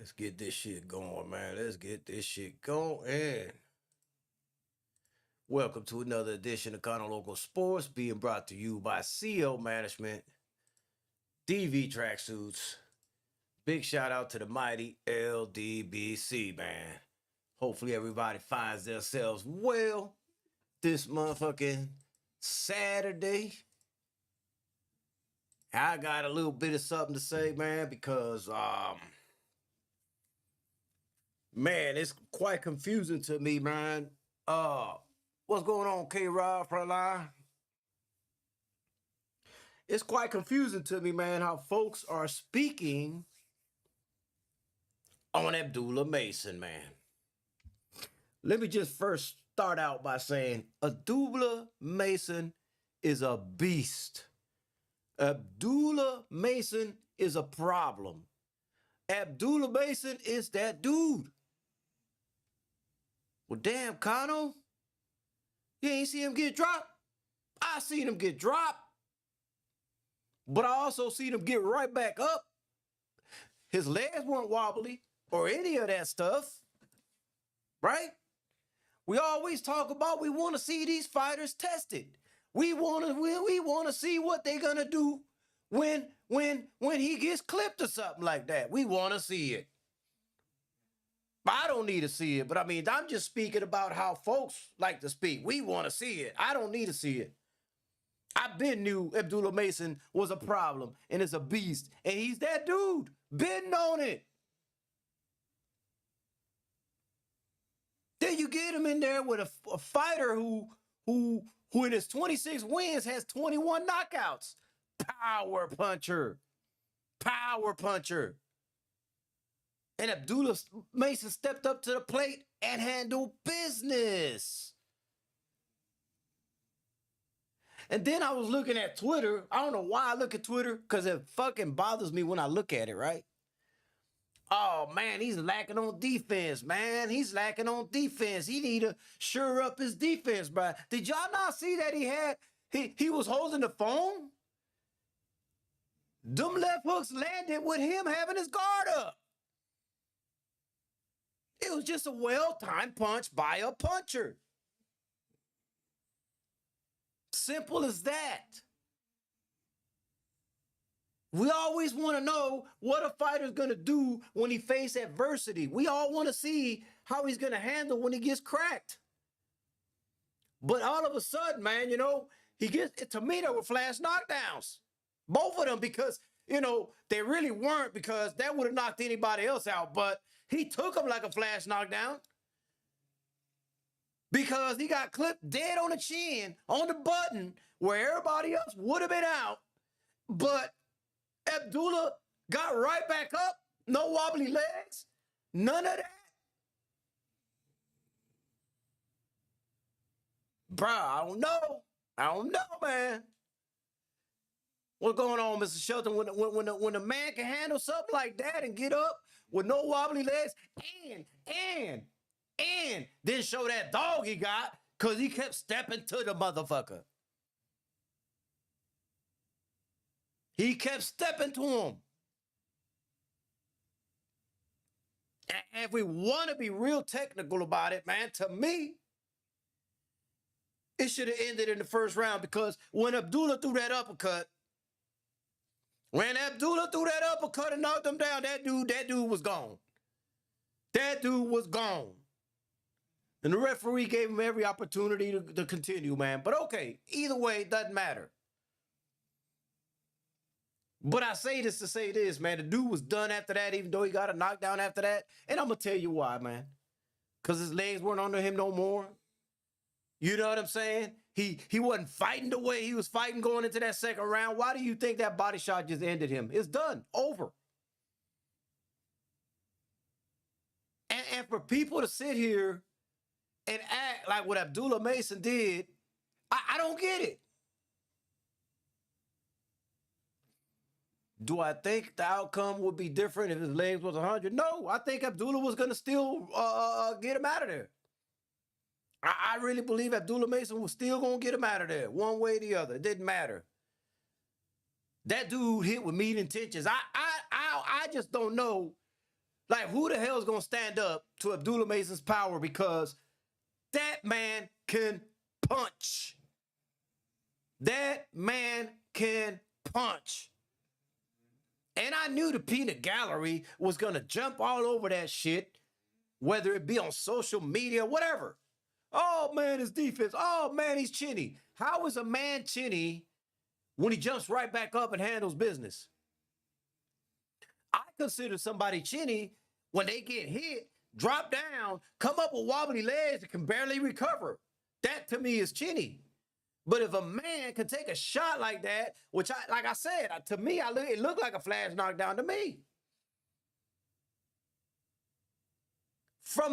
Let's get this shit going, man. Let's get this shit going. Welcome to another edition of Kind of Local Sports, being brought to you by CO Management, DV Tracksuits. Big shout out to the mighty LDBC, man. Hopefully everybody finds themselves well this motherfucking Saturday. I got a little bit of something to say, man, because man, it's quite confusing to me, man. What's going on, K-Rod Frontline? It's quite confusing to me, man, how folks are speaking on Abdullah Mason, man. Let me just first start out by saying Abdullah Mason is a beast. Abdullah Mason is a problem. Abdullah Mason is that dude. Well, damn, Kano, you ain't see him get dropped? I seen him get dropped, but I also seen him get right back up. His legs weren't wobbly or any of that stuff, right? We always talk about we want to see these fighters tested. We want to see what they're gonna do when he gets clipped or something like that. We want to see it. I don't need to see it, but I mean, I'm just speaking about how folks like to speak. We want to see it. I don't need to see it. I been knew Abdullah Mason was a problem and is a beast, and he's that dude. Been on it. Then you get him in there with a fighter who in his 26 wins has 21 knockouts. Power puncher. Power puncher. And Abdullah Mason stepped up to the plate and handled business. And then I was looking at Twitter. I don't know why I look at Twitter, because it fucking bothers me when I look at it, right? Oh, man, he's lacking on defense, man. He's lacking on defense. He need to shore up his defense, bro. Did y'all not see that he was holding the phone? Them left hooks landed with him having his guard up. It was just a well-timed punch by a puncher. Simple as that. We always want to know what a fighter's going to do when he faces adversity. We all want to see how he's going to handle when he gets cracked. But all of a sudden, man, he gets, to me, they were flash knockdowns. Both of them, because, they really weren't, because that would have knocked anybody else out. But he took him like a flash knockdown because he got clipped dead on the chin, on the button, where everybody else would have been out. But Abdullah got right back up, no wobbly legs, none of that. Bro, I don't know, man. What's going on, Mr. Shelton? When a man can handle something like that and get up with no wobbly legs and then show that dog he got, because he kept stepping to the motherfucker. He kept stepping to him. And if we want to be real technical about it, man, to me, it should have ended in the first round, because when Abdullah threw that uppercut and knocked him down, that dude was gone. That dude was gone. And the referee gave him every opportunity to continue, man. But okay, either way, it doesn't matter. But I say this to say this, man. The dude was done after that, even though he got a knockdown after that. And I'm going to tell you why, man. Because his legs weren't under him no more. You know what I'm saying? He wasn't fighting the way he was fighting going into that second round. Why do you think that body shot just ended him? It's done. Over. And for people to sit here and act like what Abdullah Mason did, I don't get it. Do I think the outcome would be different if his legs was 100? No, I think Abdullah was going to still get him out of there. I really believe Abdullah Mason was still going to get him out of there, one way or the other. It didn't matter. That dude hit with meat intentions. I just don't know Like, who the hell is going to stand up to Abdullah Mason's power? Because that man can punch. That man can punch. And I knew the peanut gallery was going to jump all over that shit, whether it be on social media, whatever. Oh, man, his defense. Oh, man, he's chinny. How is a man chinny when he jumps right back up and handles business? I consider somebody chinny when they get hit, drop down, come up with wobbly legs and can barely recover. That to me is chinny. But if a man can take a shot like that, which like I said, to me, it looked like a flash knockdown to me.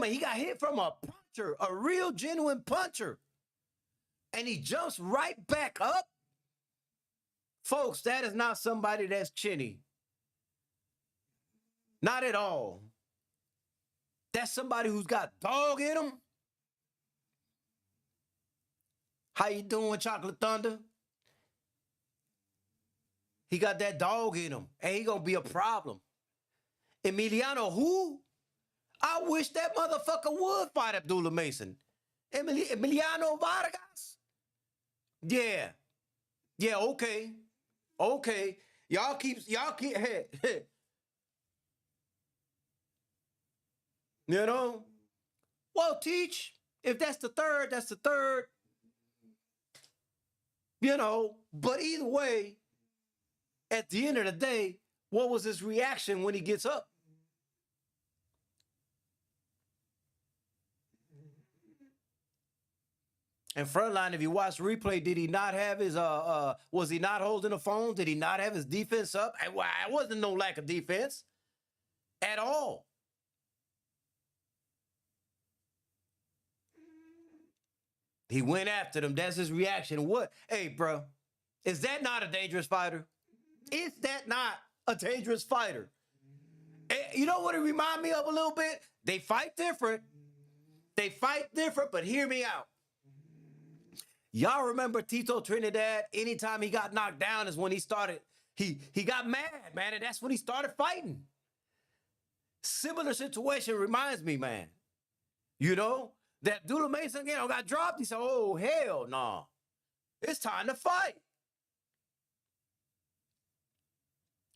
He got hit from a puncher, a real genuine puncher. And he jumps right back up. Folks, that is not somebody that's chinny. Not at all. That's somebody who's got dog in him. How you doing, Chocolate Thunder? He got that dog in him, and he gonna be a problem. Emiliano who? I wish that motherfucker would fight Abdullah Mason. Emiliano Vargas? Yeah. Yeah, okay. Okay. Y'all keep hey. You know? Well, Teach, if that's the third, that's the third. You know, but either way, at the end of the day, what was his reaction when he gets up? And Frontline, if you watch the replay, did he not have his was he not holding the phone? Did he not have his defense up? It wasn't no lack of defense at all. He went after them. That's his reaction. What? Hey, bro, is that not a dangerous fighter? Is that not a dangerous fighter? You know what it reminds me of a little bit? They fight different. They fight different, but hear me out. Y'all remember Tito Trinidad? Anytime he got knocked down is when he started, he got mad, man, and that's when he started fighting. Similar situation reminds me, man. You know, that Abdullah Mason, got dropped. He said, oh, hell no. Nah. It's time to fight.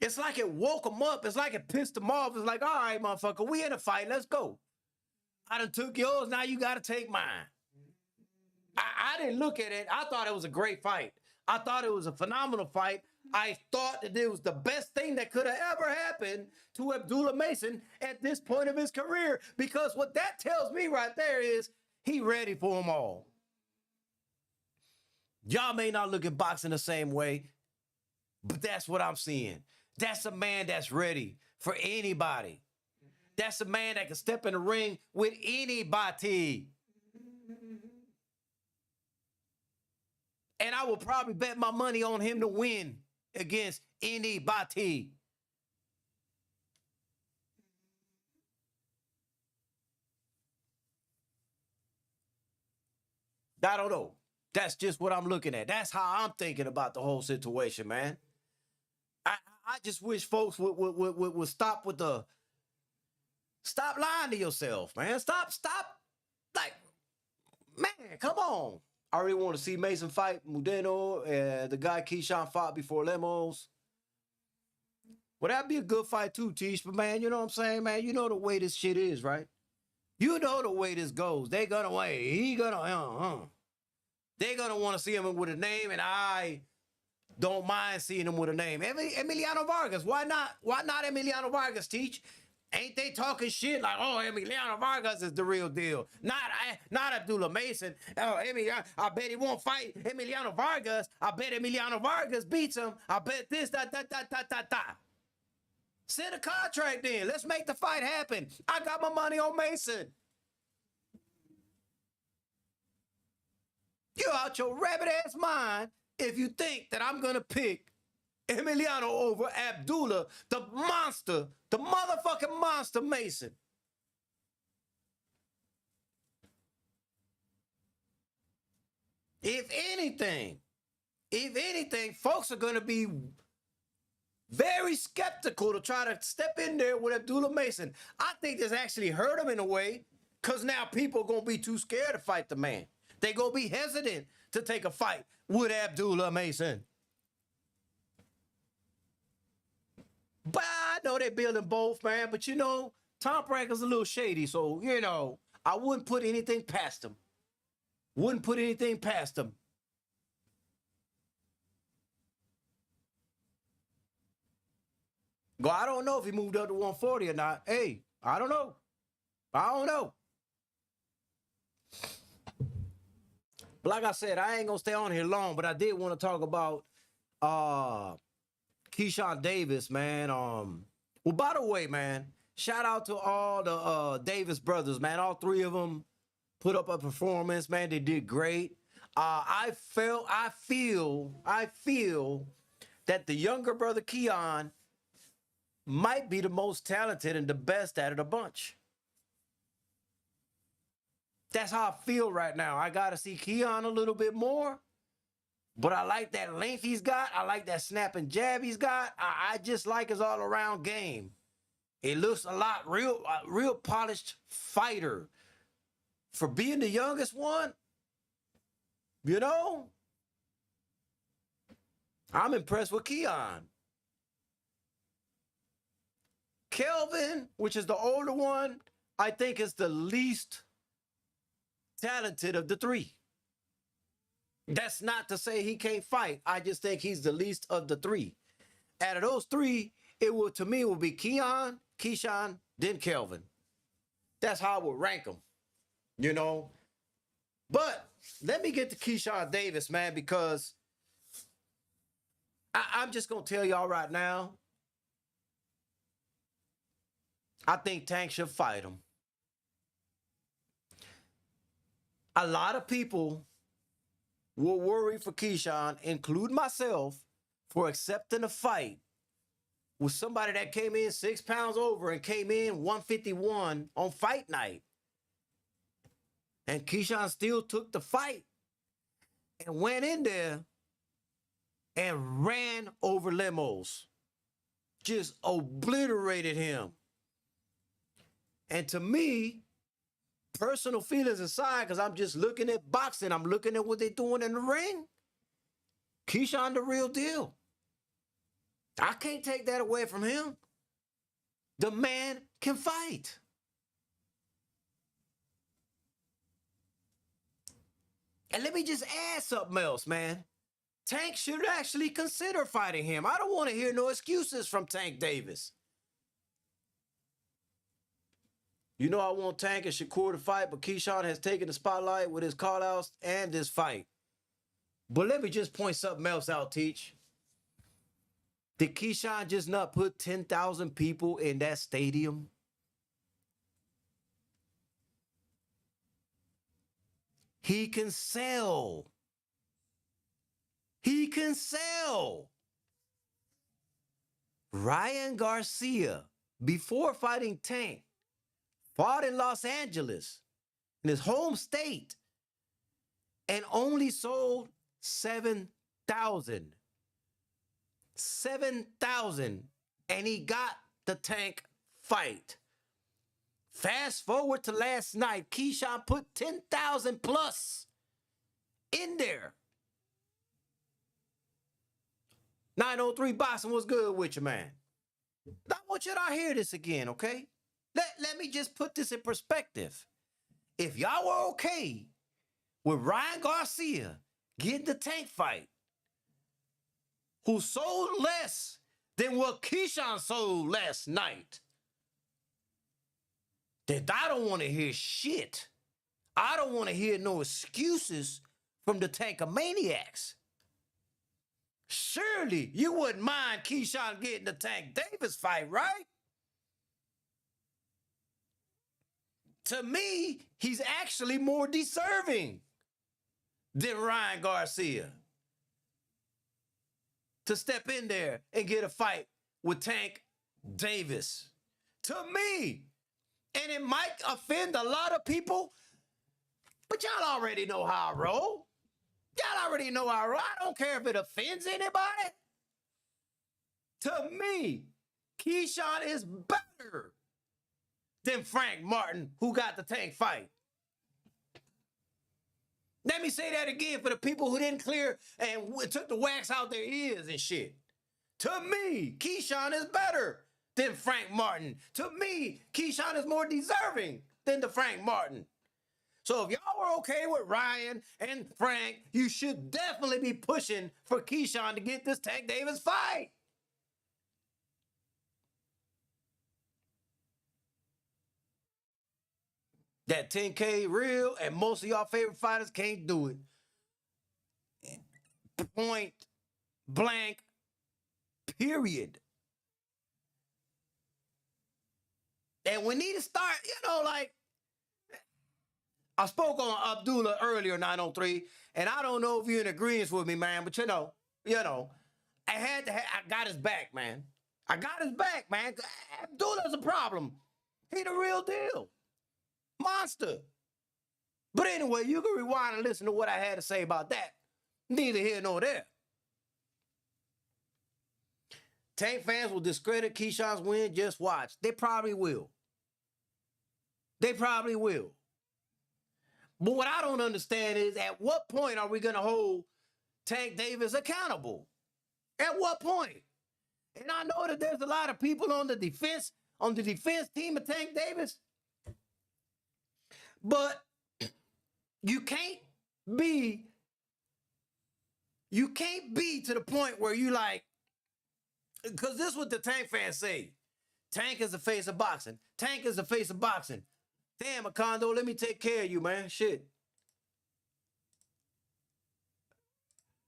It's like it woke him up. It's like it pissed him off. It's like, all right, motherfucker, we in a fight. Let's go. I done took yours. Now you got to take mine. I didn't look at it. I thought it was a great fight. I thought it was a phenomenal fight. I thought that it was the best thing that could have ever happened to Abdullah Mason at this point of his career. Because what that tells me right there is he ready for them all. Y'all may not look at boxing the same way, but that's what I'm seeing. That's a man that's ready for anybody. That's a man that can step in the ring with anybody. And I will probably bet my money on him to win against anybody. I don't know. That's just what I'm looking at. That's how I'm thinking about the whole situation, man. I just wish folks would stop with the... Stop lying to yourself, man. Stop. Like, man, come on. I really want to see Mason fight Mudeno and the guy Keyshawn fought before Lemos. Well, that'd be a good fight too, Teach. But, man, you know what I'm saying, man? You know the way this shit is, right? You know the way this goes. They gonna wait. He gonna, They're gonna want to see him with a name, and I don't mind seeing him with a name. Emiliano Vargas. Why not? Why not Emiliano Vargas, Teach? Ain't they talking shit like, oh, Emiliano Vargas is the real deal? Not Abdullah Mason. Oh, I bet he won't fight Emiliano Vargas. I bet Emiliano Vargas beats him. I bet this, that. Send a contract in. Let's make the fight happen. I got my money on Mason. You're out your rabbit ass mind if you think that I'm gonna pick Emiliano over Abdullah, the monster, the motherfucking monster Mason. If anything, folks are gonna be Very skeptical to try to step in there with Abdullah Mason. I think this actually hurt him in a way, because now people are going to be too scared to fight the man. They're going to be hesitant to take a fight with Abdullah Mason. But I know they're building both, man. But Tom Brack's a little shady, so I wouldn't put anything past him. Wouldn't put anything past him. Go, I don't know if he moved up to 140 or not. Hey, I don't know. I don't know. But like I said, I ain't gonna stay on here long, but I did want to talk about Keyshawn Davis, man. Well, by the way, man, shout out to all the Davis brothers, man. All three of them put up a performance, man. They did great. I feel that the younger brother Keon might be the most talented and the best out of the bunch. That's how I feel right now. I got to see Keon a little bit more, but I like that length he's got. I like that snap and jab he's got. I just like his all-around game. It looks a lot real polished fighter. For being the youngest one, I'm impressed with Keon. Kelvin, which is the older one, I think is the least talented of the three. That's not to say he can't fight. I just think he's the least of the three. Out of those three, to me, it would be Keon, Keyshawn, then Kelvin. That's how I would rank them, But let me get to Keyshawn Davis, man, because I'm just going to tell y'all right now, I think Tank should fight him. A lot of people will worry for Keyshawn, including myself, for accepting a fight with somebody that came in 6 pounds over and came in 151 on fight night. And Keyshawn still took the fight and went in there and ran over Lemos. Just obliterated him. And to me, personal feelings aside, because I'm just looking at boxing, I'm looking at what they're doing in the ring, Keyshawn the real deal. I can't take that away from him. The man can fight. And let me just add something else, man. Tank should actually consider fighting him. I don't want to hear no excuses from Tank Davis. I want Tank and Shakur to fight, but Keyshawn has taken the spotlight with his call-outs and this fight. But let me just point something else out, Teach. Did Keyshawn just not put 10,000 people in that stadium? He can sell. He can sell. Ryan Garcia, before fighting Tank, fought in Los Angeles, in his home state, and only sold 7,000. 7,000. And he got the Tank fight. Fast forward to last night, Keyshawn put 10,000 plus in there. 903 Boxing, what's good with you, man? I want you to hear this again, okay? Let me just put this in perspective. If y'all were okay with Ryan Garcia getting the Tank fight, who sold less than what Keyshawn sold last night, then I don't want to hear shit. I don't want to hear no excuses from the Tankamaniacs. Surely you wouldn't mind Keyshawn getting the Tank Davis fight, right? To me, he's actually more deserving than Ryan Garcia to step in there and get a fight with Tank Davis. To me. And it might offend a lot of people, but y'all already know how I roll. Y'all already know how I roll. I don't care if it offends anybody. To me, Keyshawn is better than Frank Martin, who got the Tank fight. Let me say that again for the people who didn't clear and took the wax out their ears and shit. To me, Keyshawn is better than Frank Martin. To me, Keyshawn is more deserving than the Frank Martin. So if y'all were okay with Ryan and Frank, you should definitely be pushing for Keyshawn to get this Tank Davis fight. That 10K real, and most of y'all favorite fighters can't do it. Point blank, period. And we need to start, like, I spoke on Abdullah earlier, 903, and I don't know if you're in agreement with me, man, but I got his back, man. I got his back, man. Abdullah's a problem. He the real deal. Monster. But anyway, you can rewind and listen to what I had to say about that. Neither here nor there. Tank fans will discredit Keyshawn's win. Just watch. They probably will. They probably will. But what I don't understand is, at what point are we going to hold Tank Davis accountable? At what point? And I know that there's a lot of people on the defense team of Tank Davis. But you can't be to the point where you like, because this is what the Tank fans say. Tank is the face of boxing. Tank is the face of boxing. Damn, Acondo, let me take care of you, man. Shit.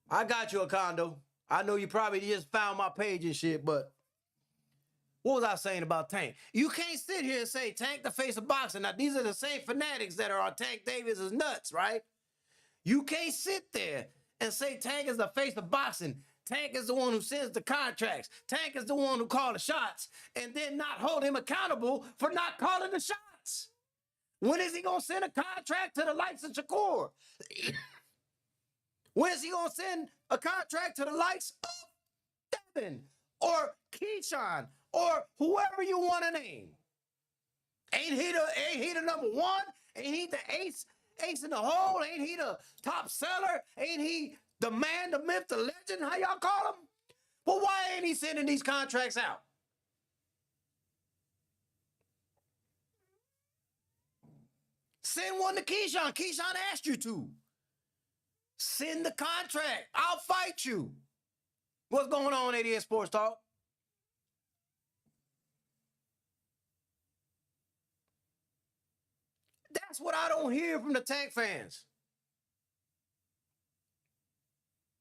I got you, Acondo. I know you probably just found my page and shit, but what was I saying about Tank? You can't sit here and say Tank the face of boxing. Now, these are the same fanatics that are on Tank Davis' nuts, right? You can't sit there and say Tank is the face of boxing. Tank is the one who sends the contracts. Tank is the one who calls the shots, and then not hold him accountable for not calling the shots. When is he going to send a contract to the likes of Shakur? When is he going to send a contract to the likes of Devin or Keyshawn or whoever you want to name? Ain't he the number one? Ain't he the ace in the hole? Ain't he the top seller? Ain't he the man, the myth, the legend? How y'all call him? Well, why ain't he sending these contracts out? Send one to Keyshawn. Keyshawn asked you to. Send the contract. I'll fight you. What's going on, 88 Sports Talk? That's what I don't hear from the Tank fans.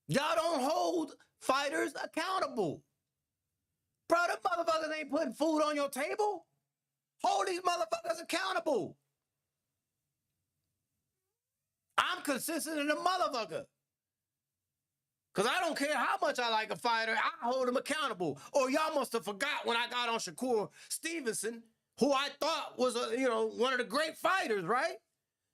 Y'all don't hold fighters accountable. Bro, them motherfuckers ain't putting food on your table. Hold these motherfuckers accountable. I'm consistent in a motherfucker. Because I don't care how much I like a fighter, I hold him accountable. Or y'all must have forgot when I got on Shakur Stevenson, who I thought was one of the great fighters, right?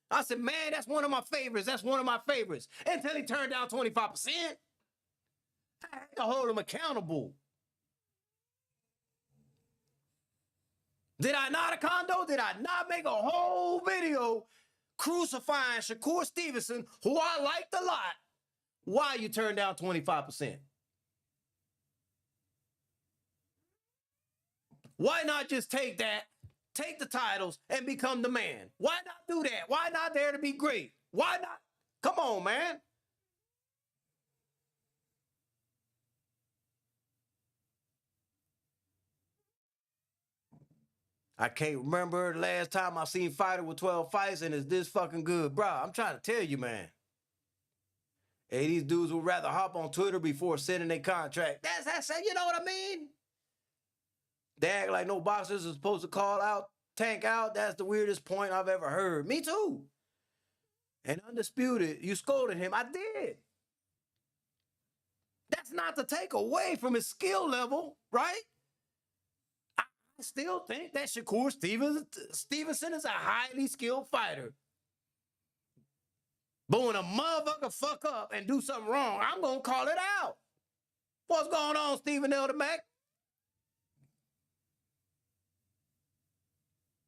I said, man, that's one of my favorites. That's one of my favorites. Until he turned down 25%. I had to hold him accountable. Did I not, Acondo? Did I not make a whole video crucifying Shakur Stevenson, who I liked a lot, why you turned down 25%? Why not just take that, take the titles, and become the man? Why not do that? Why not dare to be great? Why not? Come on, man. I can't remember the last time I seen fighter with 12 fights and it's this fucking good. Bro, I'm trying to tell you, man. Hey, these dudes would rather hop on Twitter before sending their contract. That's you know what I mean? They act like no boxers are supposed to call out, Tank out. That's the weirdest point I've ever heard. Me too. And Undisputed, you scolded him. I did. That's not to take away from his skill level, right? I still think that Shakur Stevenson is a highly skilled fighter. But when a motherfucker fuck up and do something wrong, I'm going to call it out. What's going on, Stephen Elder Mack?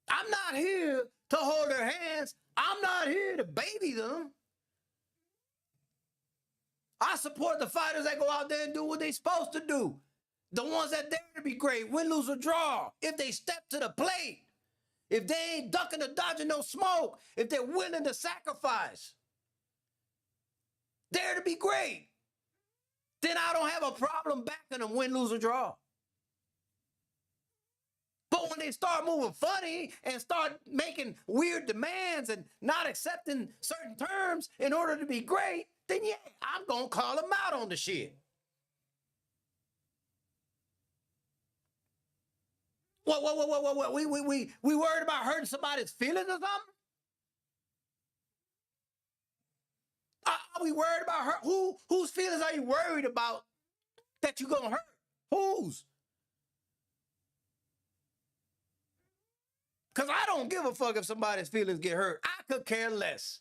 I'm not here to hold their hands. I'm not here to baby them. I support the fighters that go out there and do what they're supposed to do. The ones that dare to be great, win, lose, or draw. If they step to the plate, if they ain't ducking or dodging no smoke, if they're willing to sacrifice, dare to be great, then I don't have a problem backing them, win, lose, or draw. But when they start moving funny and start making weird demands and not accepting certain terms in order to be great, then yeah, I'm going to call them out on the shit. What? We worried about hurting somebody's feelings or something? Are we worried about hurt? Whose feelings are you worried about that you're going to hurt? Whose? Because I don't give a fuck if somebody's feelings get hurt. I could care less.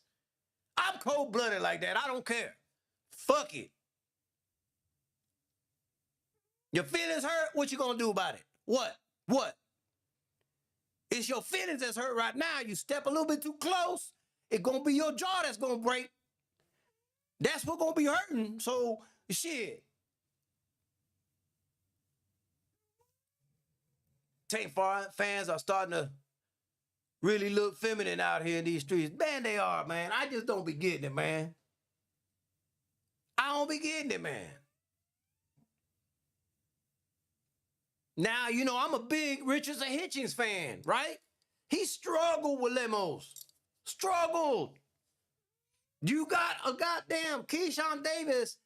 I'm cold-blooded like that. I don't care. Fuck it. Your feelings hurt, what you gonna do about it? What? It's your feelings that's hurt right now. You step a little bit too close, it's gonna be your jaw that's gonna break. That's what's gonna be hurting. So, shit. Tank fans are starting to really look feminine out here in these streets. Man, they are, man. I just don't be getting it, man. I don't be getting it, man. Now, you know, I'm a big Richards and Hitchens fan, right? He struggled with limos. Struggled. You got a goddamn Keyshawn Davis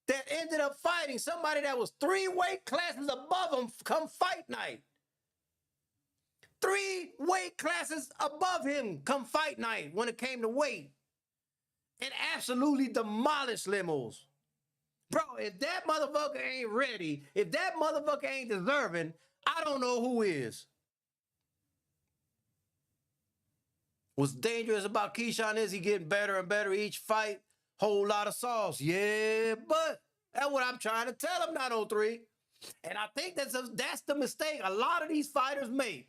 that ended up fighting somebody that was 3 weight classes above him come fight night. 3 weight classes above him come fight night when it came to weight. And absolutely demolished limos. Bro, if that motherfucker ain't ready, if that motherfucker ain't deserving, I don't know who is. What's dangerous about Keyshawn is he getting better and better each fight. Whole lot of sauce. Yeah, but that's what I'm trying to tell him, 903. And I think that's the mistake a lot of these fighters make.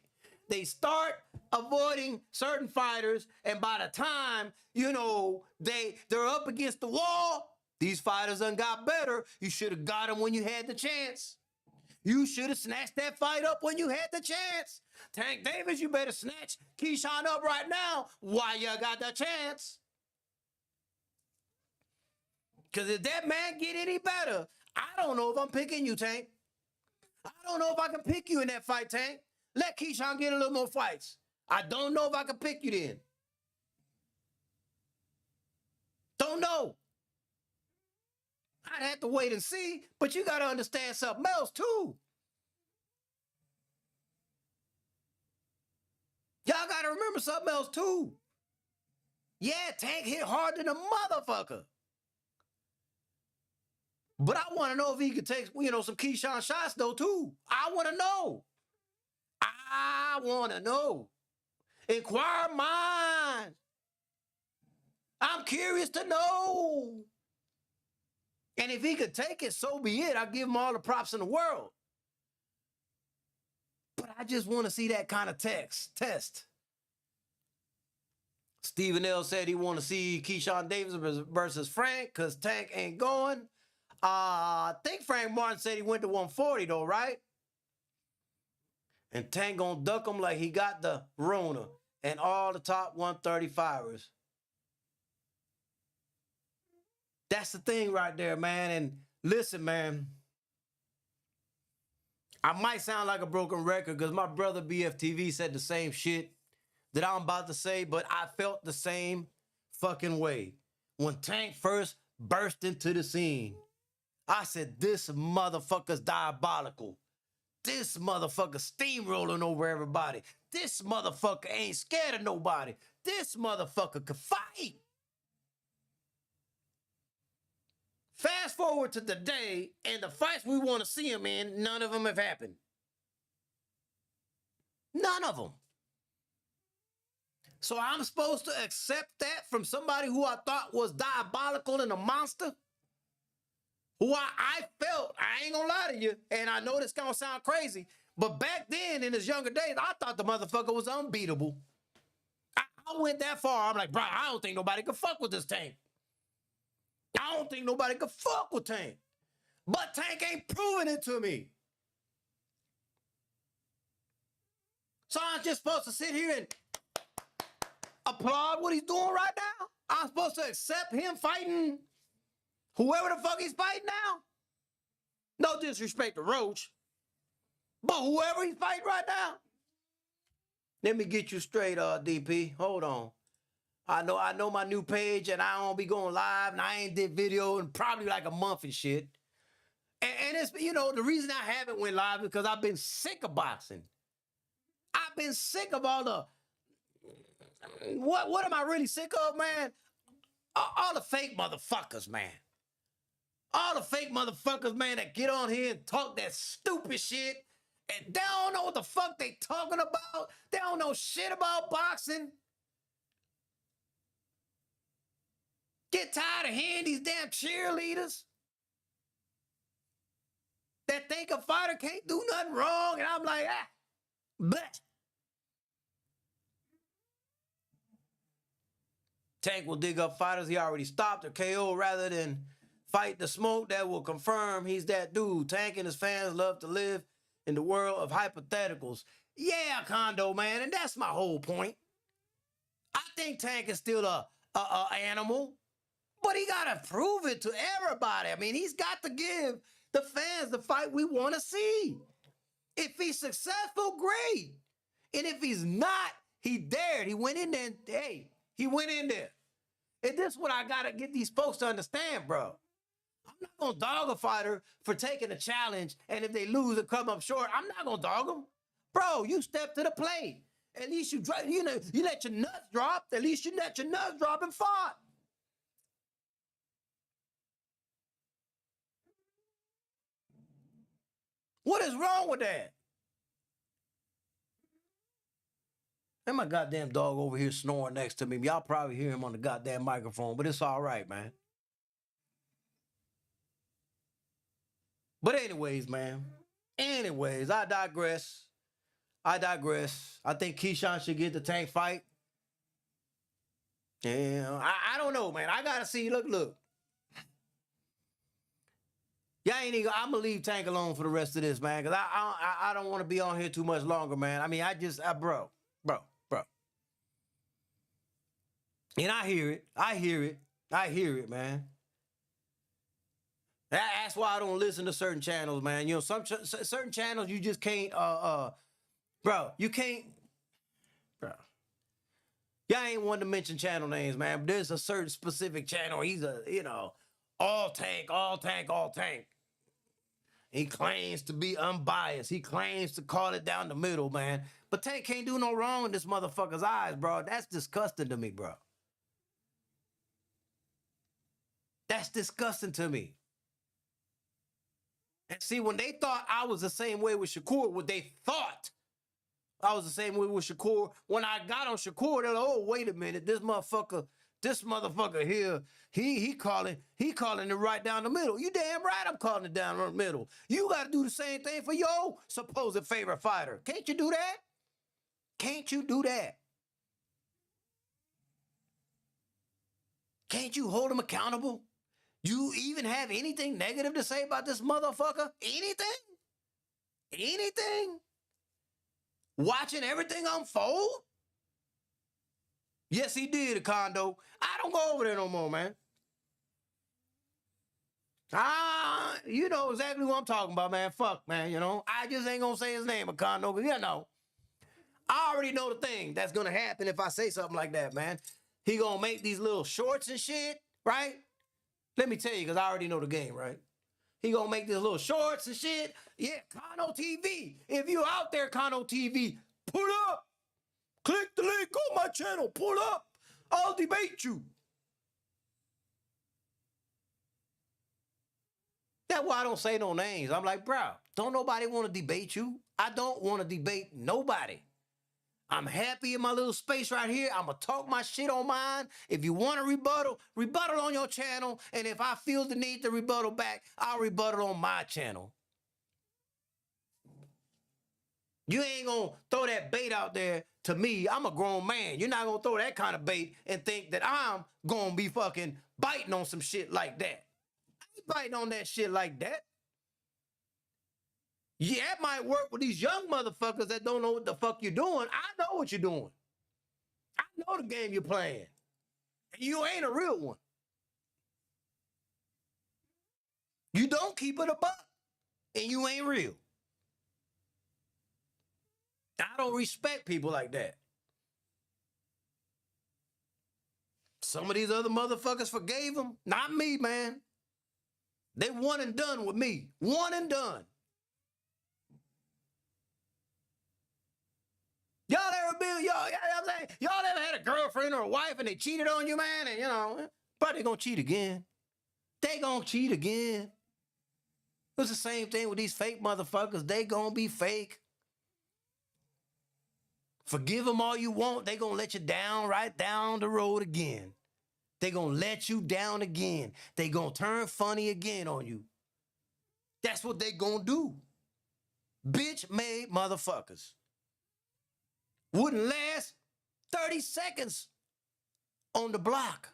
They start avoiding certain fighters, and by the time, you know, they're up against the wall, these fighters done got better. You should have got them when you had the chance. You should have snatched that fight up when you had the chance. Tank Davis, you better snatch Keyshawn up right now while you got the chance. Because if that man get any better, I don't know if I'm picking you, Tank. I don't know if I can pick you in that fight, Tank. Let Keyshawn get a little more fights. I don't know if I can pick you then. Don't know. I'd have to wait and see, but you got to understand something else, too. Y'all got to remember something else, too. Yeah, Tank hit hard than a motherfucker. But I want to know if he could take, you know, some Keyshawn shots, though, too. I want to know. I want to know. Inquire minds. I'm curious to know. And if he could take it, so be it. I'll give him all the props in the world. But I just want to see that kind of test. Stephen L. said he want to see Keyshawn Davis versus Frank because Tank ain't going. I think Frank Martin said he went to 140, though, right? And Tank gonna duck him like he got the Rona and all the top 135ers. That's the thing right there, man. And listen, man, I might sound like a broken record because my brother BFTV said the same shit that I'm about to say, but I felt the same fucking way. When Tank first burst into the scene, I said, this motherfucker's diabolical. This motherfucker steamrolling over everybody. This motherfucker ain't scared of nobody. This motherfucker could fight. Fast forward to today, and the fights we want to see him in, none of them have happened. None of them. So I'm supposed to accept that from somebody who I thought was diabolical and a monster? Who I felt, I ain't gonna lie to you, and I know this gonna sound crazy, But back then, in his younger days, I thought the motherfucker was unbeatable. I went that far. I'm like, bro, I don't think nobody could fuck with this Tank. I don't think nobody could fuck with Tank. But Tank ain't proving it to me. So I'm just supposed to sit here and applaud what he's doing right now? I'm supposed to accept him fighting whoever the fuck he's fighting now? No disrespect to Roach, but whoever he's fighting right now. Let me get you straight, DP. Hold on. I know my new page, and I don't be going live, and I ain't did video in probably like a month and shit. And it's, you know, the reason I haven't went live is because I've been sick of boxing. I've been sick of all the, what am I really sick of, man? All the fake motherfuckers, man. All the fake motherfuckers, man, that get on here and talk that stupid shit, and they don't know what the fuck they talking about. They don't know shit about boxing. Get tired of hearing these damn cheerleaders that think a fighter can't do nothing wrong, and I'm like, but Tank will dig up fighters he already stopped or KO rather than fight the smoke that will confirm he's that dude. Tank and his fans love to live in the world of hypotheticals. Yeah, Kondo, man, and that's my whole point. I think Tank is still a animal, but he got to prove it to everybody. I mean, he's got to give the fans the fight we want to see. If he's successful, great. And if he's not, he dared. He went in there and, hey, he went in there. And this is what I got to get these folks to understand, bro. I'm not going to dog a fighter for taking a challenge, and if they lose or come up short, I'm not going to dog them. Bro, you step to the plate. At least you let your nuts drop. At least you let your nuts drop and fought. What is wrong with that? And my goddamn dog over here snoring next to me. Y'all probably hear him on the goddamn microphone, but it's all right, man. But anyways, man. Anyways, I digress. I think Keyshawn should get the Tank fight. Yeah, I don't know, man. I gotta see. Look. Y'all ain't even. I'm gonna leave Tank alone for the rest of this, man, because I don't want to be on here too much longer, man. I mean, bro. And I hear it, man. That's why I don't listen to certain channels, man. You know, certain channels you just can't, bro. You can't, bro. Y'all ain't one to mention channel names, man. But there's a certain specific channel. He's all tank. He claims to be unbiased. He claims to call it down the middle, man. But Tank can't do no wrong in this motherfucker's eyes, bro. That's disgusting to me, bro. That's disgusting to me. And see, when they thought I was the same way with Shakur, what they thought I was the same way with Shakur, when I got on Shakur, they're like, oh, wait a minute, this motherfucker here, he calling it right down the middle. You damn right I'm calling it down the middle. You got to do the same thing for your supposed favorite fighter. Can't you do that? Can't you do that? Can't you hold him accountable? You even have anything negative to say about this motherfucker? Anything? Anything? Watching everything unfold? Yes, he did, a Kondo. I don't go over there no more, man. You know exactly what I'm talking about, man. Fuck, man, you know. I just ain't gonna say his name, a Kondo, but you know. I already know the thing that's gonna happen if I say something like that, man. He gonna make these little shorts and shit, right? Let me tell you, because I already know the game, right? He gonna make these little shorts and shit. Yeah, Kano TV. If you out there, Kano TV, pull up. Click the link on my channel. Pull up. I'll debate you. That's why I don't say no names. I'm like, bro, don't nobody want to debate you. I don't want to debate nobody. I'm happy in my little space right here. I'm going to talk my shit on mine. If you want to rebuttal on your channel. And if I feel the need to rebuttal back, I'll rebuttal on my channel. You ain't gonna throw that bait out there to me. I'm a grown man. You're not gonna throw that kind of bait and think that I'm gonna be fucking biting on some shit like that. I ain't biting on that shit like that. Yeah, it might work with these young motherfuckers that don't know what the fuck you're doing. I know what you're doing. I know the game you're playing. And you ain't a real one. You don't keep it a buck. And you ain't real. I don't respect people like that. Some of these other motherfuckers forgave them. Not me, man. They one and done with me. One and done. Y'all ever been, y'all ever had a girlfriend or a wife and they cheated on you, man? And, but they gonna cheat again. They gonna cheat again. It's the same thing with these fake motherfuckers. They gonna be fake. Forgive them all you want. They gonna let you down right down the road again. They gonna let you down again. They gonna turn funny again on you. That's what they gonna do. Bitch made motherfuckers. Wouldn't last 30 seconds on the block.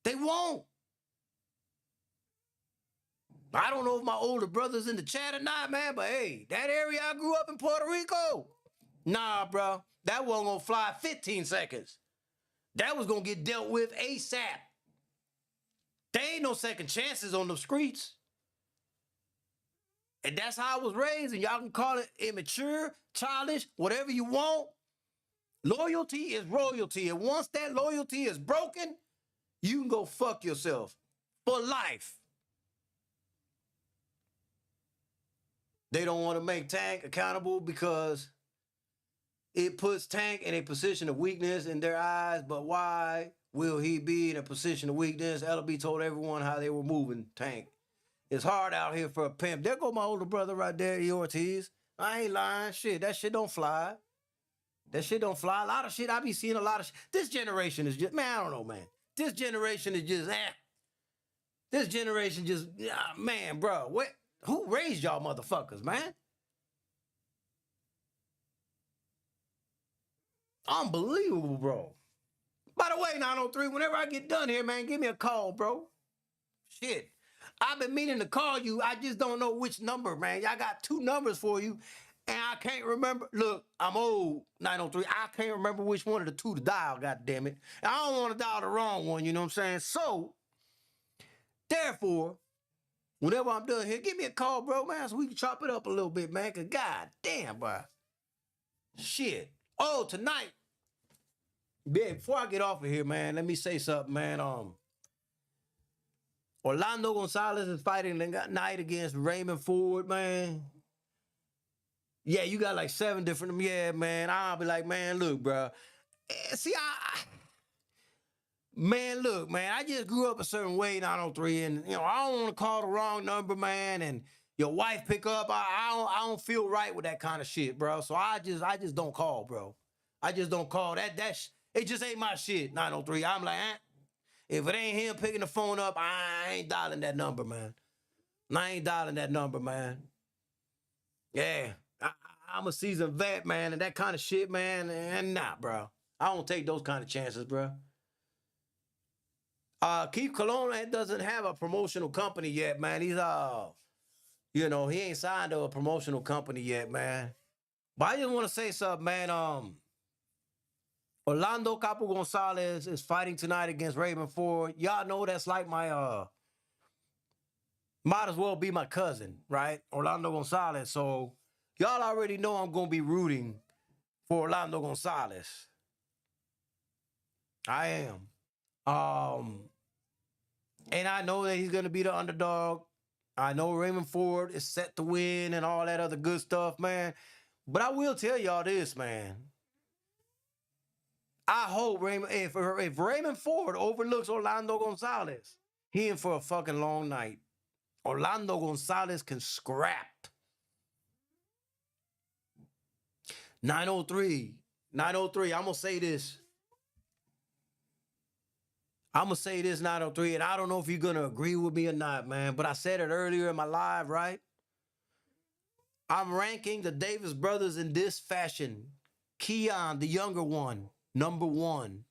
They won't. I don't know if my older brother's in the chat or not, man, but hey, that area I grew up in Puerto Rico, nah, bro, that wasn't gonna fly 15 seconds. That was gonna get dealt with ASAP. There ain't no second chances on the streets. And that's how I was raised, and y'all can call it immature, childish, whatever you want. Loyalty is royalty, and once that loyalty is broken, you can go fuck yourself for life. They don't want to make Tank accountable because it puts Tank in a position of weakness in their eyes, but why will he be in a position of weakness? LB told everyone how they were moving Tank. It's hard out here for a pimp. There go my older brother right there, E. Ortiz. I ain't lying. Shit, that shit don't fly. That shit don't fly. A lot of shit, I be seeing a lot of shit. This generation is just, man, I don't know, man. This generation is just, This generation just, man, bro, who raised y'all motherfuckers, man? Unbelievable, bro. By the way, 903, whenever I get done here, man, give me a call, bro. Shit. I've been meaning to call you. I just don't know which number, man. Y'all got two numbers for you, and I can't remember. Look, I'm old, 903. I can't remember which one of the two to dial, God damn it. And I don't want to dial the wrong one, you know what I'm saying? So, therefore, whenever I'm done here, give me a call, bro, man, so we can chop it up a little bit, man, because God damn, bro. Shit. Oh, tonight, yeah, before I get off of here, man, let me say something, man. Orlando Gonzalez is fighting tonight against Raymond Ford, man. Yeah, you got like 7 different. Yeah, man. I'll be like, man, look, bro. See, man, look, man. I just grew up a certain way, 903, and I don't want to call the wrong number, man. And your wife pick up. I don't feel right with that kind of shit, bro. So I just don't call, bro. I just don't call. It just ain't my shit, 903. I'm like, if it ain't him picking the phone up, I ain't dialing that number, man. I ain't dialing that number, man. Yeah. I'm a seasoned vet, man, and that kind of shit, man, and nah, bro. I don't take those kind of chances, bro. Keith Colon doesn't have a promotional company yet, man. He's he ain't signed to a promotional company yet, man. But I just want to say something, man. Orlando Capo Gonzalez is fighting tonight against Raymond Ford. Y'all know that's like my might as well be my cousin, right? Orlando Gonzalez. So y'all already know I'm gonna be rooting for Orlando Gonzalez. I am. And I know that he's gonna be the underdog. I know Raymond Ford is set to win and all that other good stuff, man. But I will tell y'all this, man. I hope if Raymond Ford overlooks Orlando Gonzalez, he in for a fucking long night. Orlando Gonzalez can scrap. 903. 903. I'm gonna say this. 903, and I don't know if you're gonna agree with me or not, man. But I said it earlier in my live, right? I'm ranking the Davis brothers in this fashion. Keon, the younger one, number one.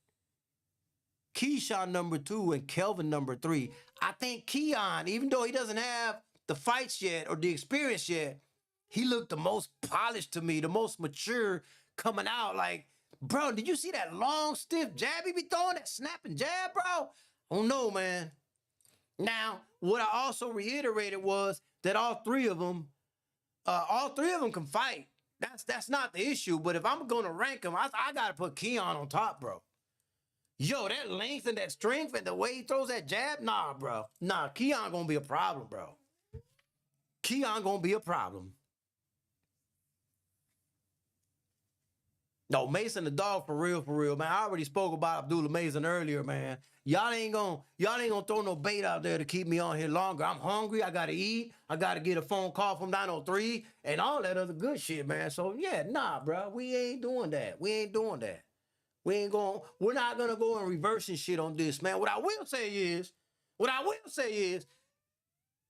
Keyshawn, number two, and Kelvin, number three. I think Keon, even though he doesn't have the fights yet or the experience yet, he looked the most polished to me, the most mature coming out. Like, bro, did you see that long, stiff jab he be throwing? That snapping jab, bro? Oh, no, man. Now, what I also reiterated was that all three of them can fight. That's not the issue. But if I'm going to rank them, I got to put Keon on top, bro. Yo, that length and that strength and the way he throws that jab, nah, bro. Nah, Keon gonna be a problem, bro. Keon gonna be a problem. No, Mason the dog for real, man. I already spoke about Abdullah Mason earlier, man. Y'all ain't gonna throw no bait out there to keep me on here longer. I'm hungry. I gotta eat. I gotta get a phone call from 903 and all that other good shit, man. So yeah, nah, bro. We ain't doing that. We ain't doing that. We're not gonna go and reversing shit on this, man. What I will say is,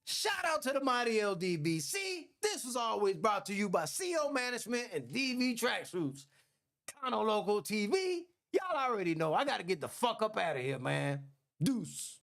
shout out to the mighty LDB. See, this was always brought to you by CO Management and DV Tracksuits. Kano Local TV. Y'all already know. I gotta get the fuck up out of here, man. Deuce.